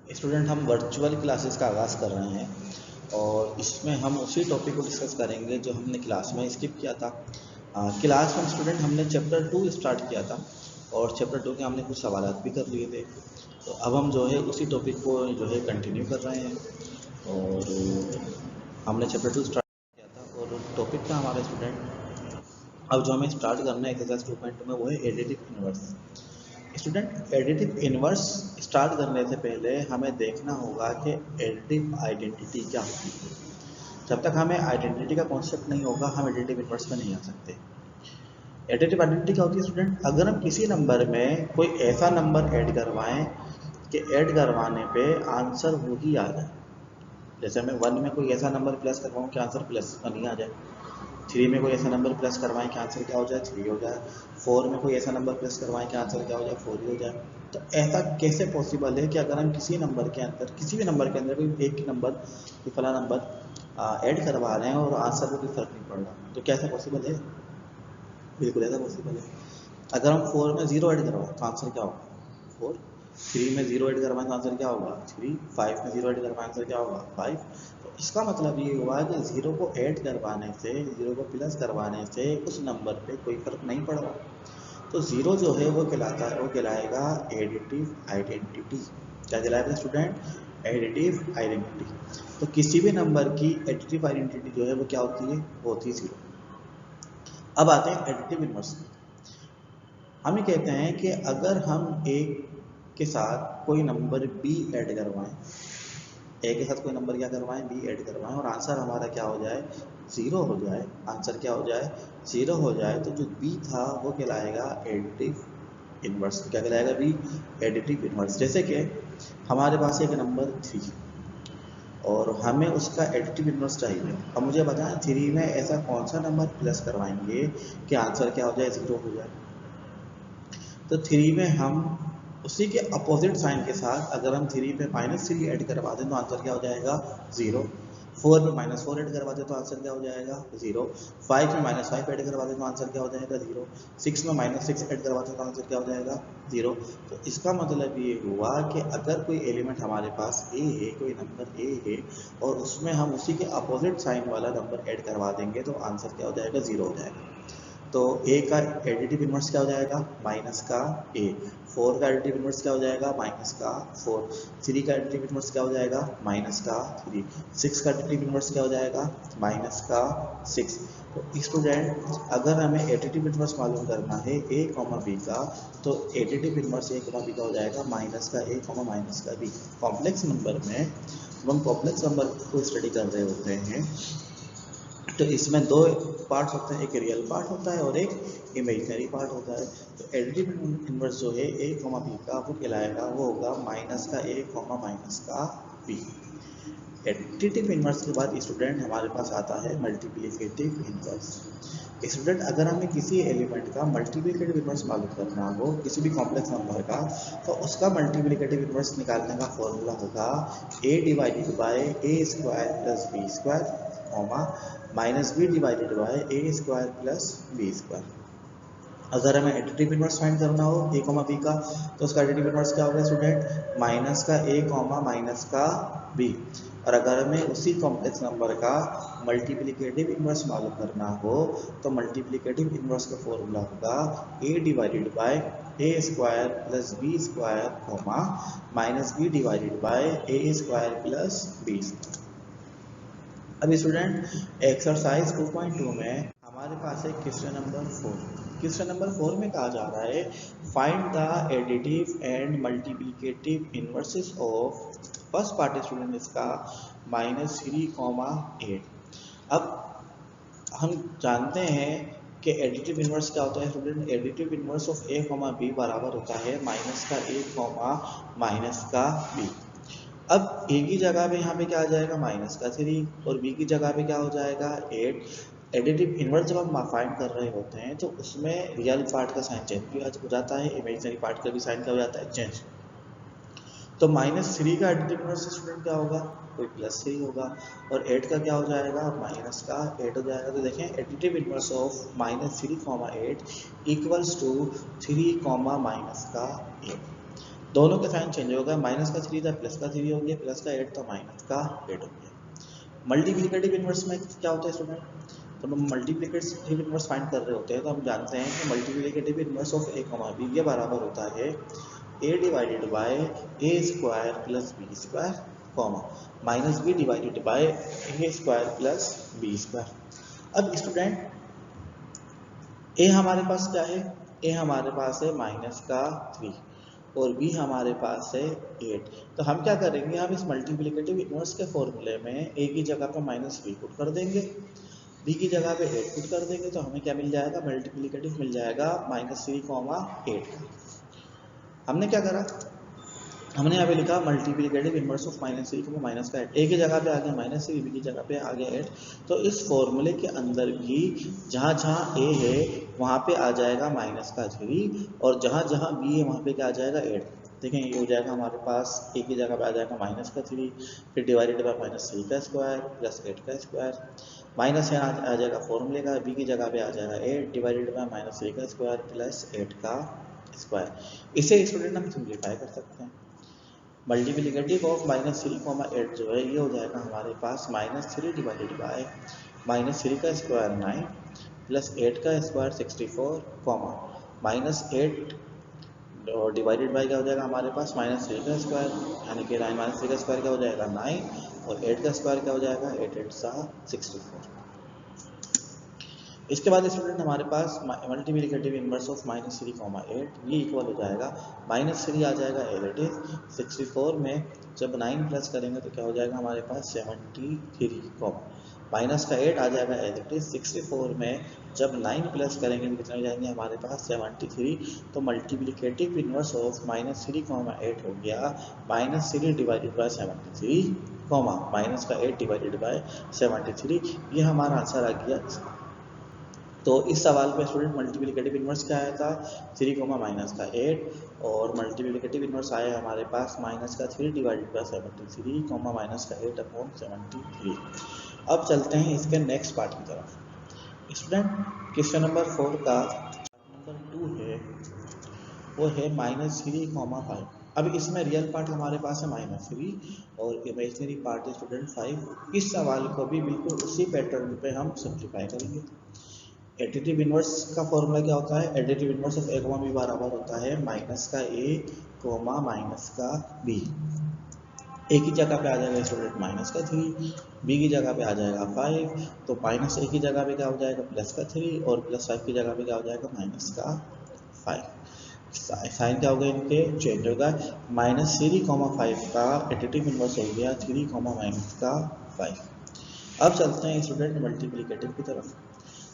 Student, हम virtual classes का आगाज़ कर रहे हैं और इसमें हम उसी टॉपिक को डिस्कस करेंगे जो हमने क्लास में स्किप किया था। क्लास में स्टूडेंट हमने चैप्टर 2 स्टार्ट किया था और चैप्टर 2 के हमने कुछ सवालात भी कर लिए थे। तो अब हम जो है उसी टॉपिक को जो है कंटिन्यू कर रहे हैं और हमने चैप्टर 2 स्टार्ट किया था और टॉपिक था हमारे स्टूडेंट, अब जो हमें स्टार्ट करना है एक्सरसाइज 2.2 में वो है additive inverse. Student, additive inverse start करने से पहले हमें देखना होगा कि एडिटिव आइडेंटिटी क्या होती है। जब तक हमें आइडेंटिटी का कॉन्सेप्ट नहीं होगा हम एडिटिव इन्वर्स में नहीं आ सकते। एडिटिव आइडेंटिटी क्या होती है स्टूडेंट? अगर हम किसी नंबर में कोई ऐसा नंबर ऐड करवाएं कि ऐड करवाने पे आंसर वही आ जाए। जैसे मैं 1 में कोई ऐसा नंबर प्लस करवाऊँ कि आंसर +1 ही आ जाए, 3 में कोई ऐसा नंबर प्लस करवाएं कि आंसर क्या हो जाए, 3 हो जाए, 4 में कोई ऐसा नंबर प्लस करवाएं कि आंसर क्या हो जाए, 4 ही हो जाए। तो ऐसा कैसे पॉसिबल है कि अगर हम किसी नंबर के अंदर, किसी भी नंबर के अंदर कोई एक नंबर, कोई फला नंबर ऐड करवा रहे हैं और आंसर में कोई फर्क नहीं पड़ रहा, तो कैसा पॉसिबल है? बिल्कुल ऐसा पॉसिबल है। अगर हम 4 में 0 ऐड करवाएं तो आंसर क्या होगा? 4। 3 में 0 ऐड करवाएं तो आंसर क्या होगा? 3। 5 में 0 ऐड करवाएं आंसर क्या होगा? 5। तो इसका मतलब ये हुआ कि 0 को ऐड करवाने से, 0 को प्लस करवाने से उस नंबर पे कोई फर्क नहीं पड़ रहा। तो 0 जो है वो कहलाता है, वो कहलाएगा एडिटिव आइडेंटिटी। क्या कहलाएगा स्टूडेंट? Additive identity. तो किसी भी नंबर की एडिटिव आइडेंटिटी जो है वो क्या होती है? वो होती है 0। अब आते हैं एडिटिव इन्वर्स में। हम ये कहते हैं कि अगर हम ए के साथ कोई नंबर बी ऐड करवाएं, ए के साथ कोई नंबर क्या करवाएं? बी ऐड करवाएं और आंसर हमारा क्या हो जाए? 0 हो जाए। आंसर क्या हो जाए? 0 हो जाए। तो जो बी था वो कहलाएगा एडिटिव इन्वर्स। क्या कहलाएगा? B additive inverse. जैसे कि हमारे पास एक नंबर 3 और हमें उसका एडिटिव इन्वर्स चाहिए। अब मुझे बताएं 3 में ऐसा कौन सा नंबर प्लस करवाएंगे कि आंसर क्या हो जाए? 0 हो जाए। तो 3 में हम उसी के अपोजिट साइन के साथ अगर हम 3 पे -3 ऐड करवा दें तो आंसर क्या हो जाएगा? 0। 4 में -4 ऐड करवा दें तो आंसर क्या हो जाएगा? 0। 5 में -5 ऐड करवा दें तो आंसर क्या हो जाएगा? 0। 6 में -6 ऐड करवा दें तो आंसर क्या हो जाएगा? 0। तो इसका मतलब ये हुआ कि अगर कोई एलिमेंट हमारे पास ए है, कोई नंबर ए है और उसमें हम उसी के अपोजिट साइन वाला नंबर ऐड करवा देंगे तो आंसर क्या हो जाएगा? 0 हो जाएगा। तो ए का एडिटिव इन्वर्स क्या हो जाएगा? माइनस का ए। 4 का एडिटिव इन्वर्स क्या हो जाएगा? माइनस का 4। 3 का एडिटिव इन्वर्स क्या हो जाएगा? माइनस का 3। 6 का एडिटिव इन्वर्स क्या हो जाएगा? माइनस का 6। तो स्टूडेंट, अगर हमें एडिटिव इन्वर्स मालूम करना है ए कॉमा बी का, तो एडिटिव इन्वर्स ए कॉमा बी का हो जाएगा माइनस का ए कॉमा माइनस का बी। कॉम्प्लेक्स नंबर में जब हम कॉम्प्लेक्स नंबर को स्टडी कर रहे होते हैं तो इसमें दो पार्ट्स होते हैं, एक रियल पार्ट होता है और एक इमेजिनरी पार्ट होता है। तो एडिटिव इन्वर्स जो है ए कॉमा बी का वो कहलाएगा, वो होगा माइनस का ए कॉमा माइनस का बी। एडिटिव इन्वर्स के बाद स्टूडेंट हमारे पास आता है मल्टीप्लिकेटिव इन्वर्स। स्टूडेंट, अगर हमें किसी एलिमेंट का मल्टीप्लिकेटिव इन्वर्स मालूम करना हो, किसी भी कॉम्प्लेक्स नंबर का, तो उसका मल्टीप्लिकेटिव इन्वर्स निकालने का फॉर्मूला होगा a divided by A square plus B square comma minus B divided by A square plus B square. अगर हमें एडिटिव इन्वर्स फाइंड करना हो ए कॉमा बी का, तो उसका एडिटिव इन्वर्स क्या होगा स्टूडेंट? माइनस का ए कॉमा माइनस का बी। और अगर हमें उसी कॉम्प्लेक्स नंबर का मल्टीप्लिकेटिव इन्वर्स मालूम करना हो तो मल्टीप्लिकेटिव इन्वर्स का फॉर्मूला होगा A divided by A square plus B square comma minus B divided by A square plus B. अब स्टूडेंट एक्सरसाइज 2.2 में हमारे पास है क्वेश्चन नंबर 4। क्वेश्चन नंबर 4 में कहा जा रहा है find the additive and multiplicative inverses of, first part student इसका -3,8। अब हम जानते हैं कि एडिटिव इन्वर्स क्या होता है student? Additive inverse of A comma B बराबर होता है माइनस का ए कॉमा माइनस का बी। अब ए की जगह पे यहाँ पे क्या आ जाएगा? माइनस का 3 और बी की जगह पे क्या हो जाएगा? 8। एडिटिव इन्वर्स जब हम फाइंड कर रहे होते हैं तो उसमें रियल पार्ट का साइन चेंज भी हो जाता है, इमेजिनरी पार्ट का भी साइन क्या हो जाता है? चेंज। तो -3 का एडिटिव इन्वर्स स्टूडेंट क्या होगा? कोई +3 होगा और 8 का क्या हो जाएगा? माइनस का 8 हो जाएगा। तो देखें additive inverse of -3, 8 equals to 3, minus का 8। दोनों के साइन चेंज हो गया, माइनस का 3 था प्लस का 3 हो गया, प्लस का 8 था माइनस का 8 हो गया। मल्टीप्लिकेटिव इनवर्स में क्या होता है स्टूडेंट, तो हम मल्टीप्लिकेटिव इनवर्स फाइंड कर रहे होते हैं तो हम जानते हैं कि multiplicative inverse of A comma B ये बराबर होता है A divided by A square plus B square comma minus B divided by A square plus B square. अब स्टूडेंट ए हमारे पास क्या है, ए हमारे पास है माइनस का 3 और बी हमारे पास है 8। तो हम क्या करेंगे, हम इस मल्टीप्लिकेटिव इनवर्स के फॉर्मूले में ए की जगह पर -3 पुट कर देंगे, बी की जगह पे 8 पुट कर देंगे, तो हमें क्या मिल जाएगा, मल्टीप्लिकेटिव मिल जाएगा -3, 8। हमने क्या करा, हमने यहाँ पे लिखा मल्टीप्लिकेटिव इनवर्स ऑफ -3, माइनस का 8, ए की जगह पे आ गया -3, बी की जगह पे आ गया 8। तो इस फॉर्मूले के अंदर भी जहाँ जहाँ ए है वहाँ पे आ जाएगा माइनस का 3 और जहाँ जहाँ बी है वहाँ पे क्या आ जाएगा 8। देखें ये हो जाएगा हमारे पास, ए की जगह पे आ जाएगा माइनस का 3, फिर डिवाइडेड बाय -3 का स्क्वायर प्लस 8 का स्क्वायर, माइनस यहाँ आ जाएगा फॉर्मूले का, बी की जगह पे आ जाएगा 8 डिवाइडेड बाय -3 का स्क्वायर प्लस 8 का स्क्वायर। इसे स्टूडेंट हम सिंप्लीफाई कर सकते हैं। मल्टीप्लिकेटिव ऑफ -3, 8 जो है ये हो जाएगा हमारे पास -3 डिवाइडेड बाय -3 का स्क्वायर 9 प्लस 8 का स्क्वायर 64 कॉमा -8 और डिवाइडेड बाय क्या हो जाएगा हमारे पास -3 का स्क्वायर, यानी कि -3 का स्क्वायर क्या हो जाएगा 9 और 8 का स्क्वायर क्या हो जाएगा 8 8 64। इसके बाद स्टूडेंट हमारे पास मल्टीप्लिकेटिव इनवर्स ऑफ -3, 8 ये इक्वल हो जाएगा -3 आ जाएगा एज इट इज 64 में जब 9 प्लस करेंगे तो क्या हो जाएगा हमारे पास 73 माइनस का 8 आ जाएगा एज इट इज 64 में जब 9 प्लस करेंगे तो कितने हो जाएंगे हमारे पास 73। तो मल्टीप्लिकेटिव इनवर्स ऑफ -3, 8 हो गया -3 डिवाइडेड बाय 73 माइनस का 8 डिवाइडेड बाय 73। ये हमारा आंसर आ गया। तो इस सवाल पे स्टूडेंट मल्टीप्लिकेटिव इनवर्स क्या आया था 3, माइनस का 8 और मल्टीप्लिकेटिव इनवर्स आया हमारे पास माइनस का 3 डिवाइडेड बाय 73 माइनस का 8 अपॉन 73। अब चलते हैं इसके नेक्स्ट पार्ट की तरफ। स्टूडेंट क्वेश्चन नंबर 4 का नंबर 2 है वो है -3, 5। अब इसमें रियल पार्ट हमारे पास है -3 और इमेजिनरी पार्ट है स्टूडेंट 5। इस सवाल को भी बिल्कुल उसी पैटर्न पे हम सिंप्लीफाई करेंगे। एडिटिव इनवर्स का फॉर्मूला क्या होता है, additive inverse of A comma B बराबर होता है माइनस का ए कोमा माइनस का बी। ए की जगह पे आ जाएगा स्टूडेंट माइनस का 3, बी की जगह पे आ जाएगा 5, तो माइनस ए की जगह पे क्या हो जाएगा प्लस का 3 और प्लस 5 की जगह पे क्या हो जाएगा माइनस का 5। साइन क्या होगा इनके चेंज होगा, -3, 5 का एडिटिव इनवर्स हो गया 3, माइनस का 5। अब चलते हैं स्टूडेंट मल्टीप्लिकेटिव की तरफ।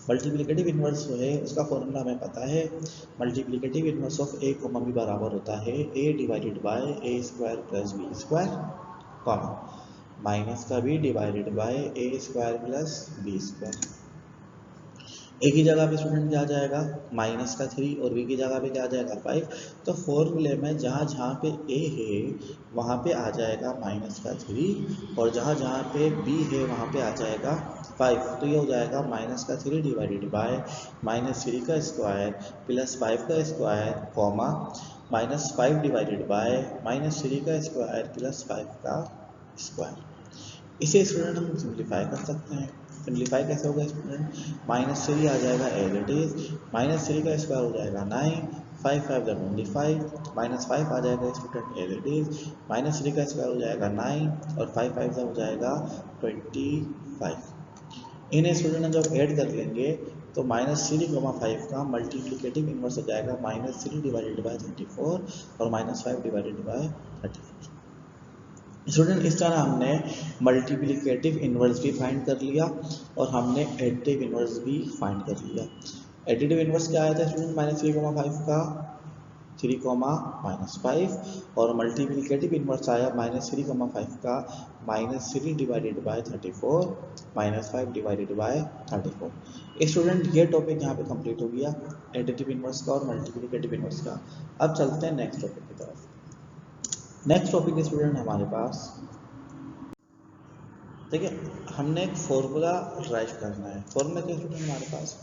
मल्टीप्लिकेटिव इनवर्स जो है उसका फॉर्मूला हमें पता है, multiplicative inverse of A comma B बराबर होता है A divided by A square plus B square comma minus का B divided by A square plus B square. A की जगह पे स्टूडेंट क्या आ जाएगा माइनस का 3 और बी की जगह पे क्या आ जाएगा 5। तो फॉर्मूले में जहाँ जहाँ पे ए है वहाँ पे आ जाएगा माइनस का 3 और जहाँ जहाँ पे बी है वहाँ पे आ जाएगा 5। तो ये हो जाएगा माइनस का 3 डिवाइडेड बाय -3 का स्क्वायर प्लस 5 का स्क्वायर कॉमा -5 डिवाइडेड बाय -3 का स्क्वायर प्लस 5 का स्क्वायर। इसे स्टूडेंट हम सिंप्लीफाई कर सकते हैं। सिंप्लीफाई कैसे होगा स्टूडेंट, -3 आ जाएगा एज इट इज, -3 का स्क्वायर हो जाएगा 9, 5 5 25 -5 आ जाएगा स्टूडेंट एज इट इज, -3 का स्क्वायर हो जाएगा 9 और 5 5 हो जाएगा 25। इन्हें स्टूडेंट जब ऐड कर लेंगे तो -3, 5 का मल्टीप्लिकेटिव इनवर्स हो जाएगा -3 डिवाइडेड बाय 34 और -5 डिवाइडेड बाय 34। स्टूडेंट इस तरह हमने मल्टीप्लिकेटिव इनवर्स भी फाइंड कर लिया और हमने एडिटिव इनवर्स भी फाइंड कर लिया। एडिटिव इनवर्स क्या आया था स्टूडेंट -3, 5 का 3, -5 और मल्टीप्लिकेटिव इनवर्स आया -3, 5 का -3 divided by 34 -5 divided by 34। Student ये टॉपिक यहाँ पे कंप्लीट हो गया एडिटिव इनवर्स का और मल्टीप्लिकेटिव इनवर्स का। अब चलते हैं नेक्स्ट टॉपिक की तरफ। नेक्स्ट टॉपिक स्टूडेंट हमारे पास देखिए हमने एक फॉर्मूला ड्राइव करना है। फॉर्मूला क्या स्टूडेंट हमारे पास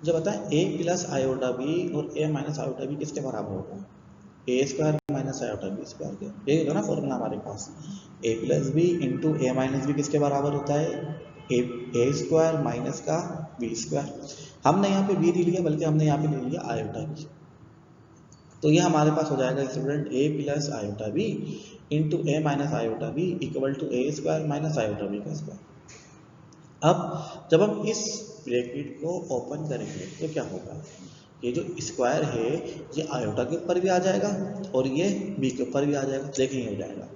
जो बताएं ए प्लस आयोटा बी और ए माइनस आयोटा बी किसके बराबर होगा। A square minus iota B square के, ये होगा ना फॉर्मूला हमारे पास, A plus B into A minus B किसके बराबर होता है, ए स्क्वायर माइनस का बी स्क्वायर। हमने यहाँ पे बी नहीं लिया बल्कि हमने यहाँ पे ले लिया आयोटा बी, तो ये हमारे पास हो जाएगा student A plus iota B into A minus iota B equal to A square minus iota B का स्क्वायर। अब जब हम इस ब्रैकेट को ओपन करेंगे तो क्या होगा, ये जो स्क्वायर है ये आयोटा के ऊपर भी आ जाएगा और ये बी के ऊपर भी आ जाएगा, देखेंगे हो जाएगा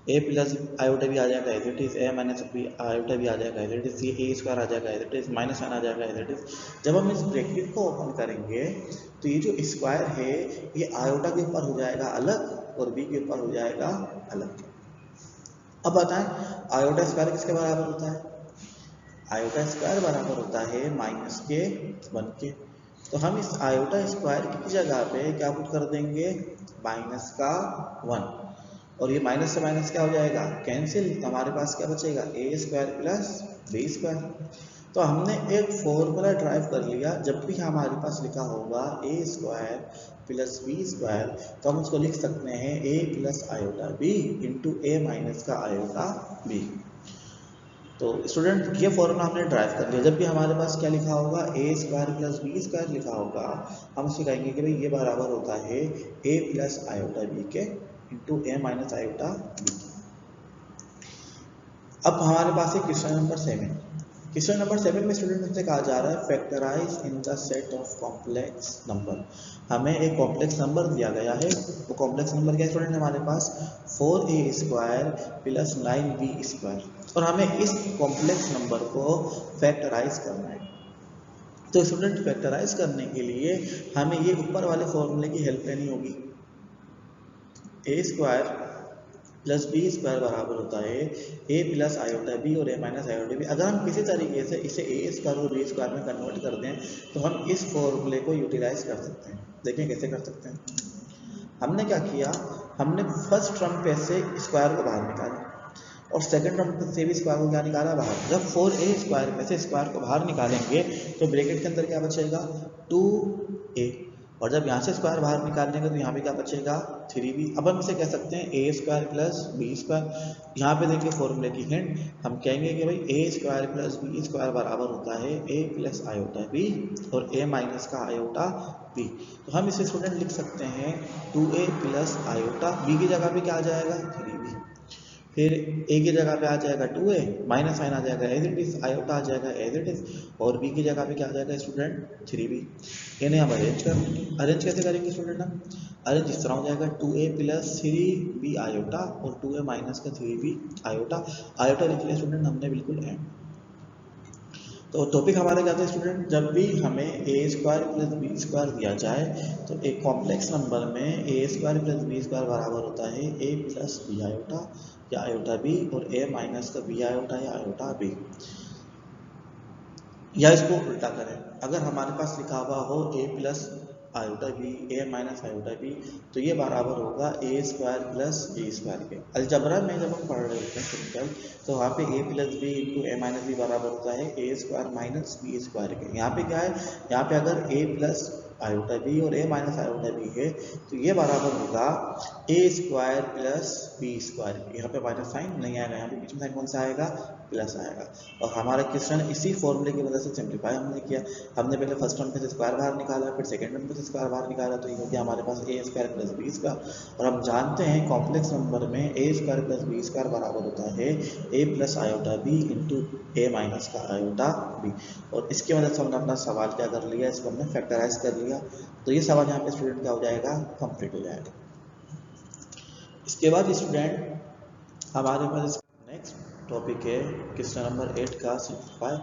ए प्लस आयोटा भी आ जाएगा as it is, A minus B iota भी आ जाएगा एज इट इज, ये ए स्क्वायर आ जाएगा as it is, minus one आ जाएगा एज इट इज। जब हम इस ब्रैकेट को ओपन करेंगे तो ये जो स्क्वायर है ये आयोटा के ऊपर हो जाएगा अलग और बी के ऊपर हो जाएगा अलग। अब बताएं आयोटा स्क्वायर किसके बराबर होता है, आयोटा स्क्वायर बराबर होता है माइनस के 1 के, तो हम इस आयोटा स्क्वायर की जगह पे क्या पुट कर देंगे, माइनस का 1, और ये माइनस से माइनस क्या हो जाएगा, कैंसिल, तो हमारे पास क्या बचेगा ए स्क्वायर प्लस बी स्क्वायर। तो हमने एक फॉर्मूला ड्राइव कर लिया, जब भी हमारे पास लिखा होगा A square plus B square तो हम उसको लिख सकते हैं ए plus iota B into A minus का आयोटा बी। तो स्टूडेंट ये फॉर्मूला हमने ड्राइव कर लिया, जब भी हमारे पास क्या लिखा होगा A square plus B square लिखा होगा हम उससे कहेंगे कि भाई ये बराबर होता है ए प्लस आयोटा बी के into A minus iota B. अब हमारे पास है क्वेश्चन नंबर 7। क्वेश्चन नंबर 7 में स्टूडेंट हमसे कहा जा रहा है factorize in the set of complex number. हमें एक कॉम्प्लेक्स नंबर दिया गया है, वो कॉम्प्लेक्स नंबर क्या है स्टूडेंट हमारे पास 4a square plus 9b square, और हमें इस कॉम्प्लेक्स नंबर को फैक्टराइज करना है। तो स्टूडेंट फैक्टराइज करने के लिए हमें ये ऊपर वाले फॉर्मूले की हेल्प लेनी होगी, ए स्क्वायर प्लस बी स्क्वायर बराबर होता है ए प्लस आयोटा बी और ए माइनस आयोटा बी। अगर हम किसी तरीके से इसे ए स्क्वायर और बी स्क्वायर में कन्वर्ट कर दें तो हम इस फॉर्मूले को यूटिलाइज कर सकते हैं। देखें कैसे कर सकते हैं, हमने क्या किया, हमने फर्स्ट टर्म पे से स्क्वायर को बाहर निकाला और सेकंड टर्म से भी स्क्वायर को क्या निकाला बाहर। जब 4a स्क्वायर में से स्क्वायर को बाहर निकालेंगे तो ब्रैकेट के अंदर क्या बचेगा 2a, और जब यहाँ से स्क्वायर बाहर निकालने का तो यहाँ पे क्या बचेगा 3b। अब हम इसे कह सकते हैं ए स्क्वायर प्लस बी स्क्वायर। यहाँ पे देखिए फॉर्मूले की हिंट, हम कहेंगे कि भाई ए स्क्वायर प्लस बी स्क्वायर बराबर होता है ए प्लस आयोटा बी और ए माइनस का आयोटा बी। तो हम इसे स्टूडेंट लिख सकते हैं 2a प्लस आयोटा, बी की जगह पे क्या आ जाएगा 3b, फिर ए की जगह पे आ जाएगा 2a, माइनस साइन आ जाएगा एज इट इज, आयोटा आ जाएगा एज इट इज, और बी की जगह पे क्या आ जाएगा स्टूडेंट 3b। इन्हें हम अरेंज कर लेंगे, अरेंज कैसे करेंगे स्टूडेंट, हम अरेंज इस तरह हो जाएगा 2a प्लस 3b आयोटा और 2a माइनस का 3b आयोटा। आयोटा लिख लिया स्टूडेंट हमने बिल्कुल एंड। तो टॉपिक हमारा क्या था स्टूडेंट, जब भी हमें ए स्क्वायर प्लस बी स्क्वायर दिया जाए तो एक कॉम्प्लेक्स नंबर में ए स्क्वायर प्लस बी स्क्वायर बराबर होता है ए प्लस बी आयोटा या आयोटा बी और ए माइनस का बी आयोटा या आयोटा बी। या इसको उल्टा करें, अगर हमारे पास लिखा हुआ हो ए प्लस आयोटा बी ए माइनस आयोटा बी तो ये बराबर होगा A square plus B square के। अलजबरा में जब हम पढ़ रहे होते हैं सिंपल तो वहाँ पे ए plus B into A minus B बराबर होता है A square minus B square के। यहाँ पे क्या है, यहाँ पे अगर ए प्लस आयोटा बी और ए माइनस आयोटा बी है तो ये बराबर होगा A square plus B square. यहाँ पे माइनस साइन नहीं आएगा, यहाँ पे बीच में साइन कौन सा आएगा प्लस आएगा। और हमारा क्वेश्चन इसी फॉर्मूले की वजह से सिंप्लीफाई हमने किया, हमने पहले फर्स्ट टर्म पे से स्क्वायर बाहर निकाला फिर सेकंड टर्म पे से स्क्वायर बाहर निकाला, तो ये हो गया हमारे पास ए स्क्वायर प्लस बी स्क्वायर। और हम जानते हैं कॉम्प्लेक्स नंबर में ए स्क्वायर प्लस बी स्क्वायर बराबर होता है ए plus iota B into A minus का आयोटा बी। और इसकी वजह से हमने अपना सवाल क्या कर लिया, इसको हमने फैक्टराइज कर लिया। तो ये सवाल यहाँ पे स्टूडेंट क्या हो जाएगा, कंप्लीट हो जाएगा। इसके बाद स्टूडेंट हमारे पास नेक्स्ट टॉपिक है क्वेश्चन नंबर 8 का सिंप्लीफाई,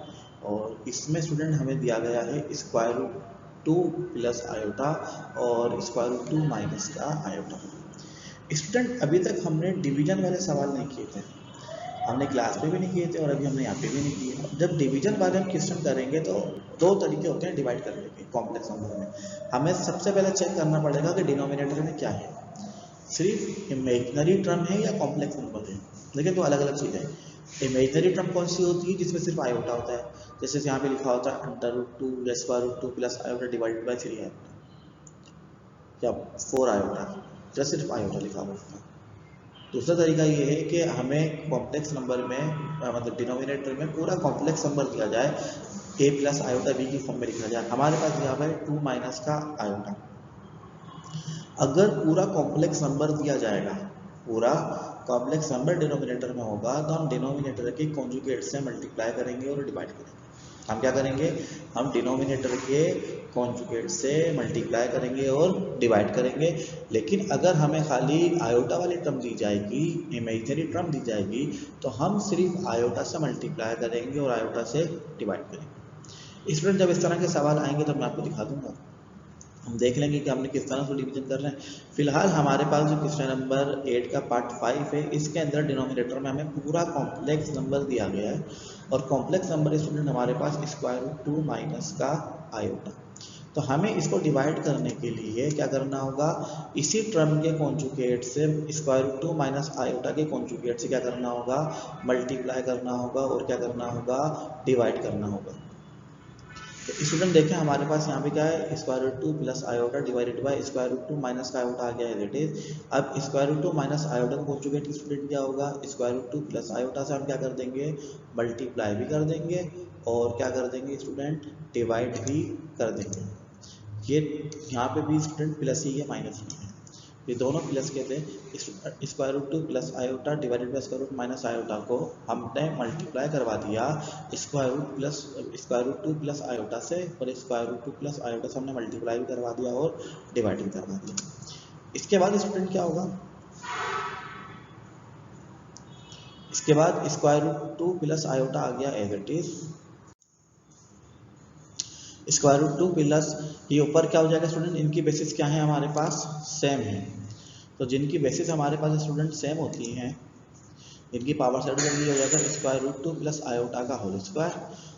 और इसमें स्टूडेंट हमें दिया गया है स्क्वायर रूट 2 प्लस आयोटा और स्क्वायर रूट 2 माइनस का आयोटा। स्टूडेंट अभी तक हमने डिवीजन वाले सवाल नहीं किए थे, हमने क्लास पे भी नहीं किए थे और अभी हमने यहाँ पे भी नहीं किए। जब डिवीजन वाले हम क्वेश्चन करेंगे तो दो तरीके होते हैं डिवाइड करने के कॉम्प्लेक्स नंबर में। हमें सबसे पहले चेक करना पड़ेगा कि डिनोमिनेटर में क्या है, सिर्फ इमेजिनरी टर्म है या कॉम्प्लेक्स नंबर है। लेकिन तो अलग अलग चीज़ है। इमेजिनरी टर्म कौन सी होती है, जिसमें सिर्फ आयोटा होता है, जैसे यहाँ पे लिखा होता है under root 2 square root 2 plus iota divided by 3 है या 4 आयोटा। या सिर्फ आयोटा लिखा हुआ होता है। दूसरा तरीका ये है कि हमें कॉम्प्लेक्स नंबर में मतलब डिनोमिनेटर में पूरा कॉम्प्लेक्स नंबर दिया जाए, a प्लस आयोटा b की फॉर्म में लिखा जाए। हमारे पास दिया हुआ है 2 माइनस का आयोटा। अगर पूरा कॉम्प्लेक्स नंबर दिया जाएगा, पूरा कॉम्प्लेक्स नंबर डिनोमिनेटर में होगा, तो हम डिनोमिनेटर के कॉन्जुगेट से मल्टीप्लाई करेंगे और डिवाइड करेंगे। हम क्या करेंगे, हम डिनोमिनेटर के कॉन्जुगेट से मल्टीप्लाई करेंगे और डिवाइड करेंगे। लेकिन अगर हमें खाली आयोटा वाली टर्म दी जाएगी, इमेजिनरी टर्म दी जाएगी, तो हम सिर्फ आयोटा से मल्टीप्लाई करेंगे और आयोटा से डिवाइड करेंगे। स्टूडेंट जब इस तरह के सवाल आएंगे तो मैं आपको दिखा दूंगा, हम देख लेंगे कि हमने किस तरह से डिवीजन कर रहे हैं। फिलहाल हमारे पास जो क्वेश्चन नंबर 8 का पार्ट 5 है, इसके अंदर डिनोमिनेटर में हमें पूरा कॉम्प्लेक्स नंबर दिया गया है और कॉम्प्लेक्स नंबर स्टूडेंट हमारे पास स्क्वायर रूट 2 माइनस का आयोटा। तो हमें इसको डिवाइड करने के लिए क्या करना होगा, इसी टर्म के कॉन्जुगेट से स्क्वायर रूट 2 माइनस आयोटा के कॉन्जुगेट से क्या करना होगा, मल्टीप्लाई करना होगा और क्या करना होगा, डिवाइड करना होगा। तो स्टूडेंट देखें हमारे पास यहाँ पे क्या है, square root 2 plus iota divided by square root 2 minus का आयोटा आ गया है, दैट इज। अब स्क्वायर रूट 2 माइनस आयोटा का कॉन्जुगेट स्टूडेंट क्या होगा, स्क्वायर रूट 2 प्लस आयोटा से हम क्या कर देंगे, मल्टीप्लाई भी कर देंगे और क्या कर देंगे स्टूडेंट, डिवाइड भी कर देंगे। ये यहाँ पे भी स्टूडेंट प्लस ही है, माइनस नहीं है, ये दोनों प्लस के थे। Square root 2 plus iota divided by square root minus iota को हमने मल्टीप्लाई करवा दिया स्क्वायर रूट 2 प्लस आयोटा से, और स्क्वायर रूट 2 प्लस आयोटा से हमने मल्टीप्लाई भी करवा दिया और डिवाइड भी करवा दिया। इसके बाद स्टूडेंट क्या होगा, इसके बाद स्क्वायर रूट 2 प्लस आयोटा आ गया as it is, square root 2 plus ये ऊपर क्या हो जाएगा स्टूडेंट, इनकी बेसिस क्या है हमारे पास, सेम है। तो जिनकी बेसिस हमारे पास स्टूडेंट सेम होती हैं, इनकी पावर साइड में ये हो जाएगा स्क्वायर रूट 2 प्लस आयोटा का होल स्क्वायर,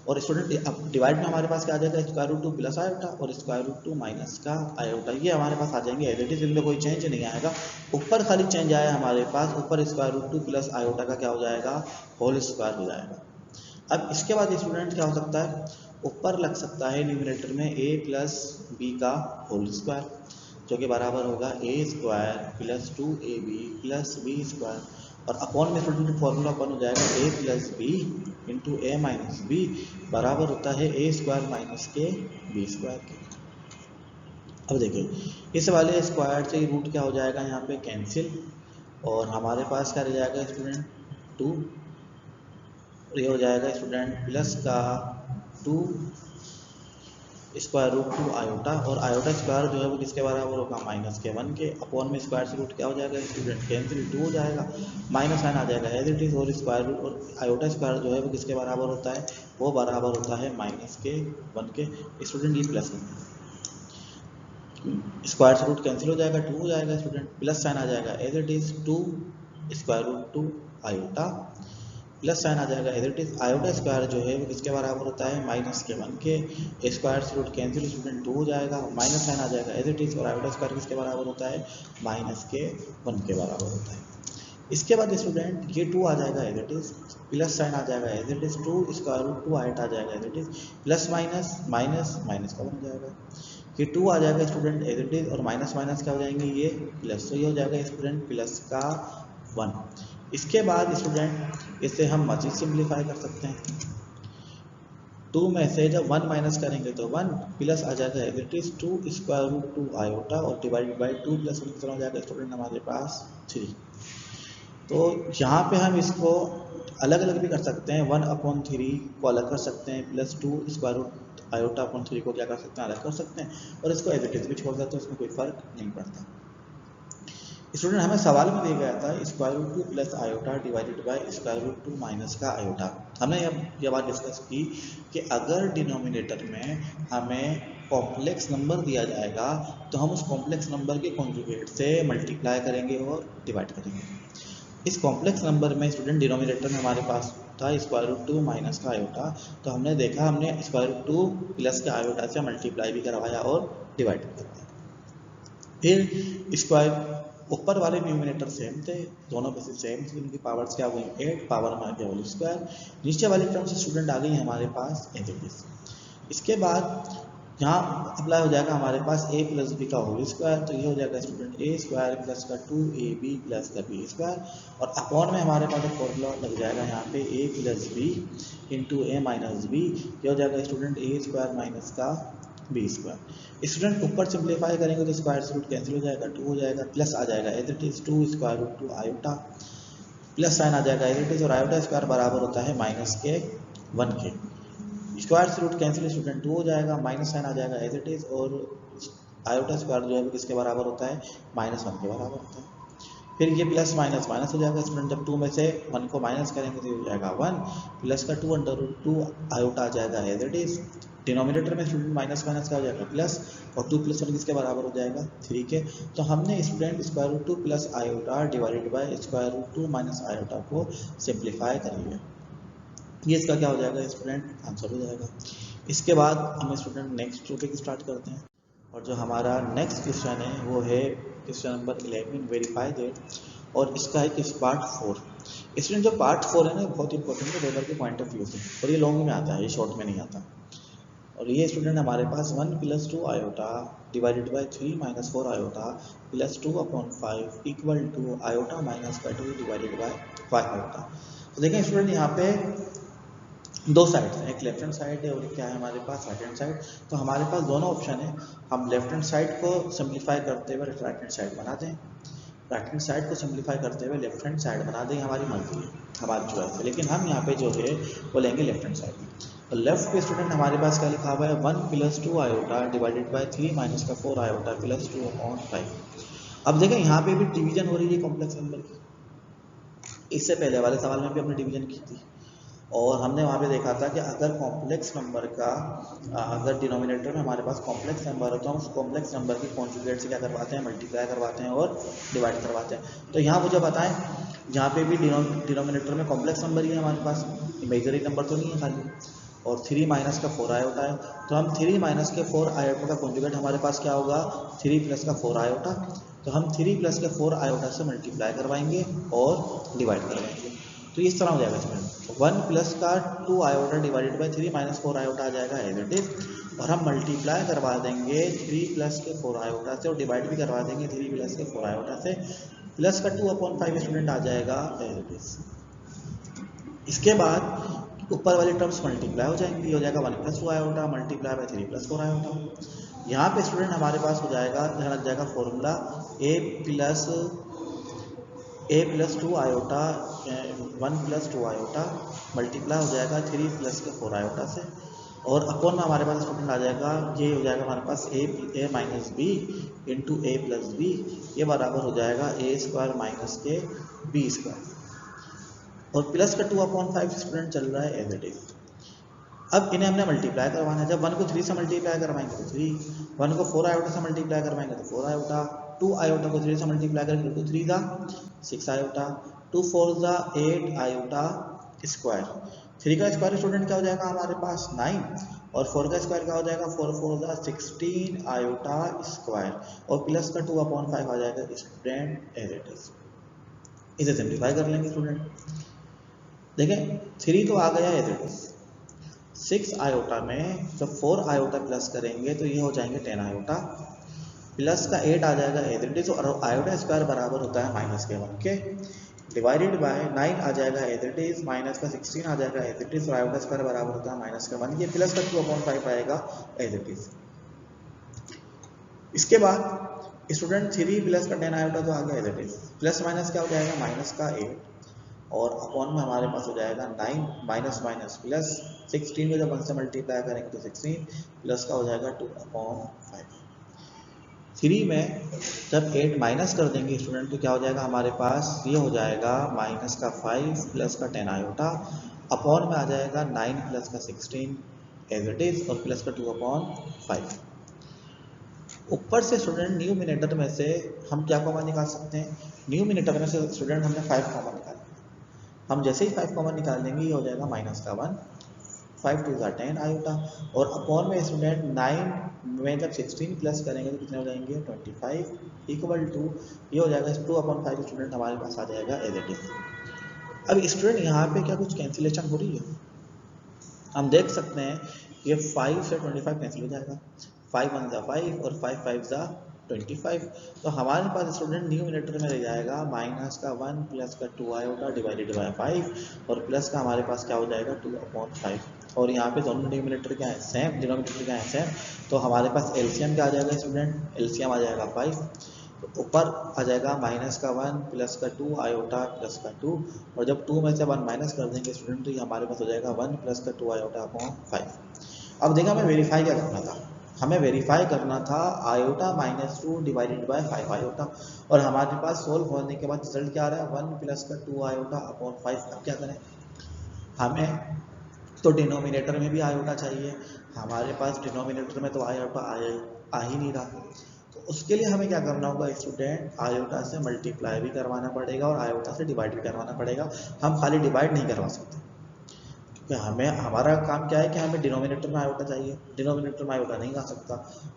और स्टूडेंट अब डिवाइड में हमारे पास क्या आ जाएगा, स्क्वायर रूट 2 प्लस आयोटा और स्क्वायर रूट 2 माइनस का आयोटा, ये हमारे पास आ जाएंगे एज इट इज, इनमें कोई चेंज नहीं आएगा। ऊपर खाली चेंज आया हमारे पास, ऊपर स्क्वायर रूट 2 प्लस आयोटा का क्या हो जाएगा, होल स्क्वायर हो जाएगा। अब इसके बाद स्टूडेंट क्या हो सकता है, ऊपर लग सकता है न्यूमरेटर में a प्लस बी का होल स्क्वायर, जो कि बराबर होगा a square plus 2ab plus B square, और अपॉन में स्टूडेंट फॉर्मूला अपन हो जाएगा a plus B into A minus B बराबर होता है a स्क्वायर माइनस के बी स्क्वायर के। अब देखिए इस वाले स्क्वायर से रूट क्या हो जाएगा यहाँ पे कैंसिल, और हमारे पास क्या रह जाएगा स्टूडेंट 2, ये हो जाएगा स्टूडेंट प्लस का 2 स्क्वायर रूट 2 आयोटा, और आयोटा स्क्वायर जो है वो किसके बराबर होगा, माइनस के 1 के, अपॉन में स्क्वायर से रूट क्या हो जाएगा स्टूडेंट कैंसिल, 2 हो जाएगा, माइनस साइन आ जाएगा एज इट इज, और स्क्वायर रूट और आयोटा स्क्वायर जो है वो किसके बराबर होता है, वो बराबर होता है माइनस के 1 के। स्टूडेंट ये प्लस स्क्वायर से रूट कैंसिल हो जाएगा, 2 हो जाएगा स्टूडेंट, प्लस साइन आ जाएगा as it is 2 square root 2 iota, plus sign आ जाएगा as it is, iota square जो है वो किसके बराबर होता है, माइनस के 1 के, स्क्वायर से रूट कैंसिल स्टूडेंट 2 हो जाएगा, माइनस साइन आ जाएगा एज इट इज, और आयोटा स्क्वायर किसके बराबर होता है, माइनस के 1 के बराबर होता है। इसके बाद स्टूडेंट ये 2 आ जाएगा as it is, plus sign आ जाएगा as it is, 2 square root 2 iota आ जाएगा as it is, plus minus minus minus का बन जाएगा, ये 2 आ जाएगा स्टूडेंट एज इट इज, और माइनस माइनस क्या हो जाएंगे ये प्लस, तो ये हो जाएगा स्टूडेंट प्लस का 1। इसके बाद स्टूडेंट इसे हम मजीद सिंप्लीफाई कर सकते हैं, 2 में से जब 1 माइनस करेंगे तो 1 प्लस आ जाएगा as it is 2 square root 2 iota, और डिवाइडेड बाई 2 प्लस 1 कितना हो जाएगा स्टूडेंट हमारे पास 3। तो यहाँ पे हम इसको अलग अलग भी कर सकते हैं, 1/3 को अलग कर सकते हैं, plus 2 square root iota upon 3 को क्या कर सकते हैं, अलग कर सकते हैं, और इसको एज इट इज भी छोड़ देते हैं, उसमें कोई फर्क नहीं पड़ता। स्टूडेंट हमें सवाल में दिया गया था square root 2 plus iota divided by square root 2 minus का आयोटा। हमने यह बात डिस्कस की कि अगर डिनोमिनेटर में हमें कॉम्प्लेक्स नंबर दिया जाएगा तो हम उस कॉम्प्लेक्स नंबर के कॉन्जुगेट से मल्टीप्लाई करेंगे और डिवाइड करेंगे। इस कॉम्प्लेक्स नंबर में स्टूडेंट डिनोमिनेटर में हमारे पास था स्क्वायर रूट 2 माइनस का आयोटा, तो हमने देखा हमने स्क्वायर रूट 2 प्लस के आयोटा से मल्टीप्लाई भी करवाया और डिवाइड भी करवाया। फिर स्क्वायर ऊपर वाले न्यूमिनेटर सेम थे, दोनों बेसिस सेम थे, उनकी पावर्स क्या हुई 8, पावर में आ गया होल स्क्वायर, नीचे वाली टर्म से स्टूडेंट आ गई हमारे पास एज इट इज। इसके बाद यहाँ अप्लाई हो जाएगा हमारे पास ए प्लस बी का होल स्क्वायर, तो ये हो जाएगा स्टूडेंट ए स्क्वायर प्लस का 2ab प्लस का बी स्क्वायर, और अपॉन में हमारे पास एक फॉर्मूला लग जाएगा यहाँ पे ए plus B into A minus B, ये हो जाएगा स्टूडेंट ए स्क्वायर माइनस का बी स्क्वायर। स्टूडेंट ऊपर सिंप्लीफाई करेंगे तो स्क्वायर से रूट कैंसिल हो जाएगा, 2 हो जाएगा, प्लस आ जाएगा as it is 2 square root 2 iota, plus sign आ जाएगा एज इट इज, और आयोटा स्क्वायर बराबर होता है माइनस के 1 के, स्क्वायर से रूट कैंसिल स्टूडेंट 2 हो जाएगा, माइनस साइन आ जाएगा एज इट इज, और आयोटा स्क्वायर जो है वो किसके बराबर होता है, -1 के बराबर होता है। फिर ये प्लस माइनस माइनस हो जाएगा स्टूडेंट, जब 2 में से 1 को माइनस करेंगे तो हो जाएगा 1, प्लस का 2 अंडर रूट 2 आयोटा आ जाएगा एज इट इज, डिनोमिनेटर में स्टूडेंट माइनस माइनस का हो जाएगा प्लस, और 2 + 1 किसके बराबर हो जाएगा 3 के। तो हमने student square root 2 plus iota divided by square root 2 minus iota को सिंप्लीफाई कर लिया, ये इसका क्या हो जाएगा स्टूडेंट आंसर हो जाएगा। इसके बाद हम स्टूडेंट नेक्स्ट टॉपिक स्टार्ट करते हैं, और जो हमारा नेक्स्ट क्वेश्चन है वो है क्वेश्चन नंबर 11, वेरीफाई दैट, और इसका है किस पार्ट 4। स्टूडेंट जो पार्ट 4 है ना बहुत इंपॉर्टेंट है पेपर के पॉइंट ऑफ व्यू से, और ये लॉन्ग में आता है, ये शॉर्ट में नहीं आता। और ये स्टूडेंट हमारे पास 1 + 2 iota divided by 3 - 4 iota plus 2/5 equal to iota minus का 2 डिवाइडेड बाय 5 आयोटा। तो देखें स्टूडेंट यहाँ पे दो साइड हैं, एक लेफ्ट हैंड साइड है और एक क्या है हमारे पास राइट हैंड साइड। तो हमारे पास दोनों ऑप्शन है, हम लेफ्ट हैंड साइड को सिंप्लीफाई करते हुए राइट हैंड साइड बना दें, राइट हैंड साइड को सिंप्लीफाई करते हुए लेफ्ट हैंड साइड बना दें, हमारी मर्जी है, हमारी चॉइस है, लेकिन हम यहाँ पे जो है वो लेंगे लेफ्ट हैंड साइड। तो लेफ्ट पे स्टूडेंट हमारे पास क्या लिखा हुआ है 1 + 2 iota divided by 3 - 4 iota plus 2/5। अब देखें यहाँ पे भी डिवीजन हो रही है कॉम्प्लेक्स नंबर की, इससे पहले वाले सवाल में भी हमने डिवीजन की थी, और हमने वहाँ पे देखा था कि अगर कॉम्प्लेक्स नंबर का अगर डिनोमिनेटर में हमारे पास कॉम्प्लेक्स नंबर हो तो हम उस कॉम्प्लेक्स नंबर की कॉन्जुगेट से क्या करवाते हैं, मल्टीप्लाई करवाते हैं और डिवाइड करवाते हैं। तो यहाँ मुझे बताएं, यहाँ पे भी डिनोमिनेटर में कॉम्प्लेक्स नंबर ही है हमारे पास, इमेजरी नंबर तो नहीं है खाली, और 3 - का 4 आयोटा है, तो हम 3 - के 4 आयोटा का कॉन्जुगेट हमारे पास क्या होगा 3 + का 4 आयोटा, तो हम 3 + के 4 आयोटा से मल्टीप्लाई करवाएंगे और डिवाइड करवाएंगे। तो इस तरह हो जाएगा स्टूडेंट 1 + का 2 आयोटा डिवाइडेड बाय 3 - 4 आयोटा आ जाएगा एज इट इज, और हम मल्टीप्लाई करवा देंगे 3 + के 4 आयोटा से और डिवाइड भी करवा देंगे 3 + के 4 आयोटा से, प्लस का 2/5 स्टूडेंट आ जाएगा एज इट इज। इसके बाद ऊपर वाली टर्म्स मल्टीप्लाई हो जाएंगी, हो जाएगा 1 + 2 आयोटा मल्टीप्लाई बाय 3 + 4 आयोटा। यहाँ पे स्टूडेंट हमारे पास हो जाएगा, यहाँ लग जाएगा formula a + 2 iota 1 + 2 iota multiply हो जाएगा 3 + के 4 आयोटा से, और अपॉन में हमारे पास स्टूडेंट आ जाएगा, ये हो जाएगा हमारे पास a minus B into A plus B, ये बराबर हो जाएगा a² माइनस के बी स्क्वायर, और प्लस का 2/5 स्टूडेंट चल रहा है एज इट इज। अब इन्हें हमने मल्टीप्लाई करवाना है, जब 1 को 3 से मल्टीप्लाई करवाएंगे तो 3, 1 को 4 आयोटा से मल्टीप्लाई करवाएंगे तो 4 आयोटा, 2 आयोटा को 3 से मल्टीप्लाई करेंगे तो 2 3 दा 6 आयोटा, 2 4 दा 8 आयोटा स्क्वायर, 3 का स्क्वायर स्टूडेंट क्या हो जाएगा हमारे पास 9, और 4 का स्क्वायर क्या हो जाएगा 4 4 दा 16 आयोटा स्क्वायर, और प्लस का 2/5 आ जाएगा स्टूडेंट एज इट इज। इसे सिंप्लीफाई कर लेंगे स्टूडेंट, देखें 3 तो आ गया एज इट इज, 6 आयोटा में जब 4 आयोटा प्लस करेंगे तो ये हो जाएंगे 10 आयोटा, प्लस का 8 आ जाएगा एज इट इज, और आयोटा स्क्वायर बराबर होता है -1 के, डिवाइडेड बाय 9 आ जाएगा एज इट इज, माइनस का 16 आ जाएगा एज इट इज, और आयोटा स्क्वायर बराबर होता है -1 के, प्लस का 2/5 आएगा एज इट इज। इसके बाद स्टूडेंट 3 प्लस का 10 आयोटा तो आ गया as it is, plus minus क्या हो जाएगा माइनस का 8, और अपॉन में हमारे पास हो जाएगा 9 माइनस माइनस प्लस, 16 को जब 1 से मल्टीप्लाई करेंगे तो 16, प्लस का हो जाएगा 2/5। 3 में जब 8 माइनस कर देंगे स्टूडेंट तो क्या हो जाएगा हमारे पास, ये हो जाएगा -5 प्लस का 10 आयोटा, अपॉन में आ जाएगा 9 प्लस का 16 एज इट इज, और प्लस का 2/5। ऊपर से स्टूडेंट न्यूमिनेटर में से हम क्या कॉमन निकाल सकते हैं, न्यूमिनेटर में से स्टूडेंट हमने 5 कॉमन निकाला, हम जैसे ही 5 कॉमन निकाल लेंगे ये हो जाएगा -1, 5 2 10 आयोटा, और अपॉन में स्टूडेंट 9 में जब 16 प्लस करेंगे तो कितने हो जाएंगे 25 इक्वल टू, ये हो जाएगा 2/5 स्टूडेंट हमारे पास आ जाएगा एज इट इज। अब स्टूडेंट यहाँ पे क्या कुछ कैंसिलेशन हो रही है, हम देख सकते हैं ये 5 से 25 कैंसिल हो जाएगा, 5 1 ज़ा 5 और 5 5 ज़ा 25। तो हमारे पास स्टूडेंट न्यूमिनेटर में रह जाएगा माइनस का 1 प्लस का 2 आयोटा डिवाइडेड बाय 5 और प्लस का हमारे पास क्या हो जाएगा 2/5। और यहाँ पे दोनों डिनोमिनेटर क्या है सेम, डिनोमिनेटर क्या है सेम, तो हमारे पास एलसीएम क्या आ जाएगा स्टूडेंट, एलसीएम आ जाएगा 5। तो ऊपर आ जाएगा माइनस का 1 प्लस का 2 आयोटा प्लस का 2, और जब 2 में से 1 माइनस कर देंगे स्टूडेंट तो ये हमारे पास हो जाएगा 1 प्लस का 2 आयोटा अपॉन 5। अब देखा हमें वेरीफाई क्या करना था, हमें वेरीफाई करना था iota minus 2 divided by 5 iota, और हमारे पास सोल्व होने के बाद रिजल्ट क्या आ रहा है 1 प्लस का 2 आयोटा अपॉन 5। अब क्या करें, हमें तो डिनोमिनेटर में भी आयोटा चाहिए, हमारे पास डिनोमिनेटर में तो आयोटा आ ही नहीं रहा। तो उसके लिए हमें क्या करना होगा स्टूडेंट, आयोटा से मल्टीप्लाई भी करवाना पड़ेगा और आयोटा से डिवाइड भी करवाना पड़ेगा। हम खाली डिवाइड नहीं करवा सकते, क्योंकि हमें हमारा काम क्या है कि हमें डिनोमिनेटर में आयोटा चाहिए, डिनोमिनेटर में आयोटा नहीं आ सकता,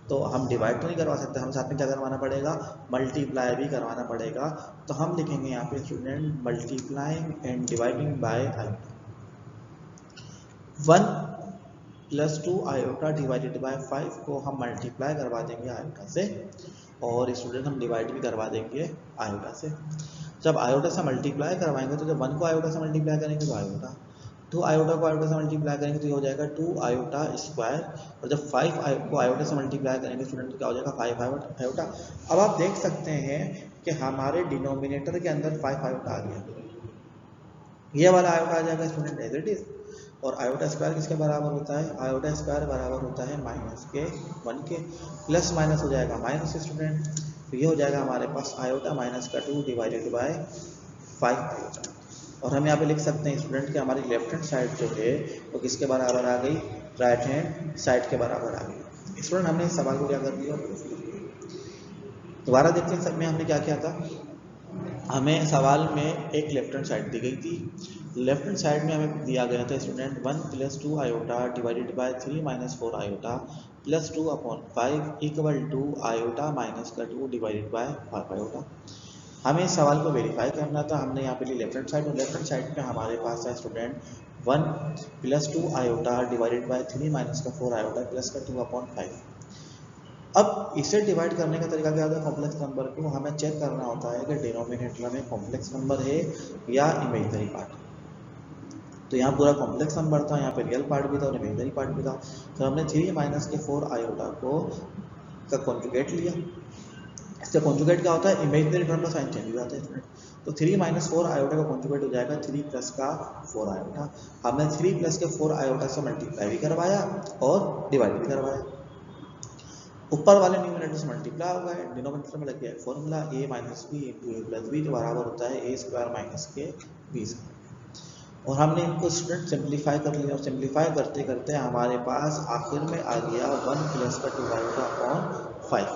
तो हम डिवाइड तो नहीं करवा सकते, हम साथ में क्या करवाना पड़ेगा, मल्टीप्लाई भी करवाना पड़ेगा। तो हम लिखेंगे यहाँ पे student multiplying and dividing by iota, 1 plus 2 iota divided bye 5 को हम मल्टीप्लाई करवा देंगे आयोटा से, और स्टूडेंट हम डिवाइड भी करवा देंगे आयोटा से। जब आयोटा से मल्टीप्लाई करवाएंगे तो जब 1 को आयोटा से मल्टीप्लाई करेंगे तो आयोटा, 2 आयोटा को आयोटा से मल्टीप्लाई करेंगे तो ये हो जाएगा 2 आयोटा स्क्वायर, और जब 5 को आयोटा से मल्टीप्लाई करेंगे स्टूडेंट तो क्या हो जाएगा 5 आयोटा। अब आप देख सकते हैं कि हमारे डिनोमिनेटर के अंदर 5 आयोटा आ गया, ये वाला आयोटा आ जाएगा स्टूडेंट एज इट इज, और आयोटा स्क्वायर किसके बराबर होता है, आयोटा स्क्वायर बराबर होता है माइनस के 1 के, प्लस माइनस हो जाएगा माइनस स्टूडेंट, तो ये हो जाएगा हमारे पास आयोटा माइनस का 2 डिवाइडेड बाय 5 आयोटा। और हम यहाँ पे लिख सकते हैं स्टूडेंट कि हमारी लेफ्ट हैंड साइड जो है वो किसके बराबर आ गई, राइट हैंड साइड के बराबर आ गई। स्टूडेंट हमने इस सवाल को क्या कर दिया, दोबारा देखते हैं। सब में हमने क्या किया था, हमें सवाल में एक लेफ्ट हैंड साइड दी गई थी, लेफ्ट हैंड साइड में हमें दिया गया था student 1 plus 2 iota divided by 3 minus 4 iota plus 2 upon 5 equal to iota minus का 2 डिवाइडेड बाय 5 आयोटा। हमें इस सवाल को वेरीफाई करना था, हमने यहाँ पे ली लेफ्ट हैंड साइड, और लेफ्ट हैंड साइड पे हमारे पास है student 1 plus 2 iota divided by 3 minus का 4 आयोटा प्लस का 2 अपॉन 5। अब इसे डिवाइड करने का तरीका क्या होता है, कॉम्प्लेक्स नंबर को हमें चेक करना होता है कि डिनोमिनेटर में कॉम्प्लेक्स नंबर है या इमेजिनरी पार्ट। तो यहाँ पूरा कॉम्प्लेक्स नंबर था, यहाँ पे रियल पार्ट भी था और इमेजिनरी पार्ट भी था, तो हमने 3 माइनस के 4 आयोटा को का कॉन्जुगेट लिया। इसका कॉन्जुगेट क्या होता है, इमेजिनरी टर्म का साइन चेंज हो जाता है, तो 3 माइनस 4 आयोटा का कॉन्जुगेट हो जाएगा 3 प्लस का 4 आयोटा। हमने 3 प्लस के 4 आयोटा से मल्टीप्लाई भी करवाया और डिवाइड भी करवाया, ऊपर वाले न्यूमिनेटर से मल्टीप्लाई होगा, डिनोमिनेटर में लग गया formula a minus B into A plus B जो बराबर होता है a स्क्वायर माइनस के बी स्क्वायर। और हमने इनको स्टूडेंट सिंप्लीफाई कर लिया, और सिंप्लीफाई करते करते हमारे पास आखिर में आ गया 1 प्लस का 2 आयोटा अपॉन 5।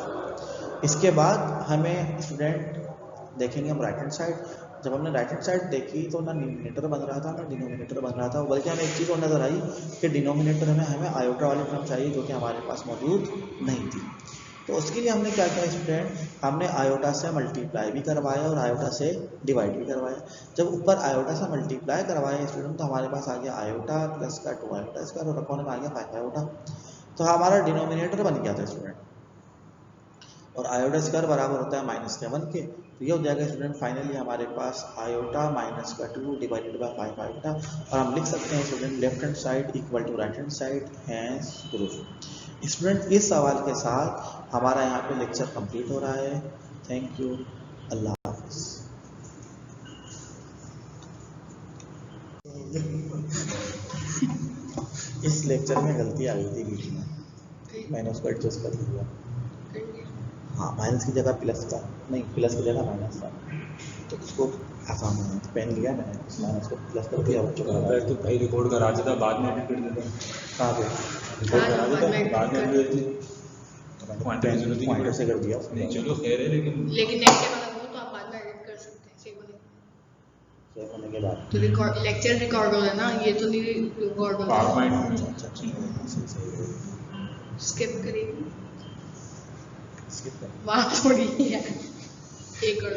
इसके बाद हमें स्टूडेंट देखेंगे हम राइट हैंड साइड, जब हमने राइट हैंड साइड देखी तो ना न्यूमिनेटर बन रहा था ना डिनोमिनेटर बन रहा था, बल्कि हमें एक चीज़ और नज़र आई कि डिनोमिनेटर में हमें आयोटा वाली टर्म चाहिए जो कि हमारे पास मौजूद नहीं थी। तो उसके लिए हमने क्या किया स्टूडेंट, हमने आयोटा से मल्टीप्लाई भी करवाया और आयोटा से डिवाइड भी करवाया। जब ऊपर आयोटा से मल्टीप्लाई करवाया स्टूडेंट तो हमारे पास आ गया आयोटा प्लस का 2 आयोटा स्क्वायर और अपॉन में आ गया 5 आयोटा, तो हमारा डिनोमिनेटर बन गया था स्टूडेंट, और आयोटा स्क्वायर बराबर होता है माइनस के 1 के, तो ये हो जाएगा स्टूडेंट फाइनली हमारे पास आयोटा माइनस का 2 डिवाइडेड बाय 5 आयोटा। और हम लिख सकते हैं student left hand side equal to right hand side hence proof. Student इस सवाल के साथ हमारा यहाँ पे लेक्चर कंप्लीट हो रहा है। थैंक यू, अल्लाह हाफिज। इस लेक्चर में गलती आ गई थी बीच में, मैंने उसको एडजस्ट कर लिया। हाँ, माइनस की जगह प्लस था, नहीं प्लस की जगह माइनस था, तो उसको आसान है, पेन लिया मैंने, माइनस को प्लस कर दिया। तो भाई रिकॉर्ड करा देता, बाद में एडिट कर देता। कहाँ पे रिकॉर्ड करा देता, बाद में एडिट कर देता, पॉइंटर से कर दिया। नहीं चलो खैर है, लेकिन नेक्स्ट टाइम हो तो आप बाद में एडिट कर सकते हैं, सेव होने के बाद तो रिकॉर्ड लेक्चर रिकॉर्ड हो रहा है ना, ये तो नहीं रिकॉर्ड हो रहा है। पावरपॉइंट स्किप करिए, स्किप कर वहाँ थोड़ी है एक और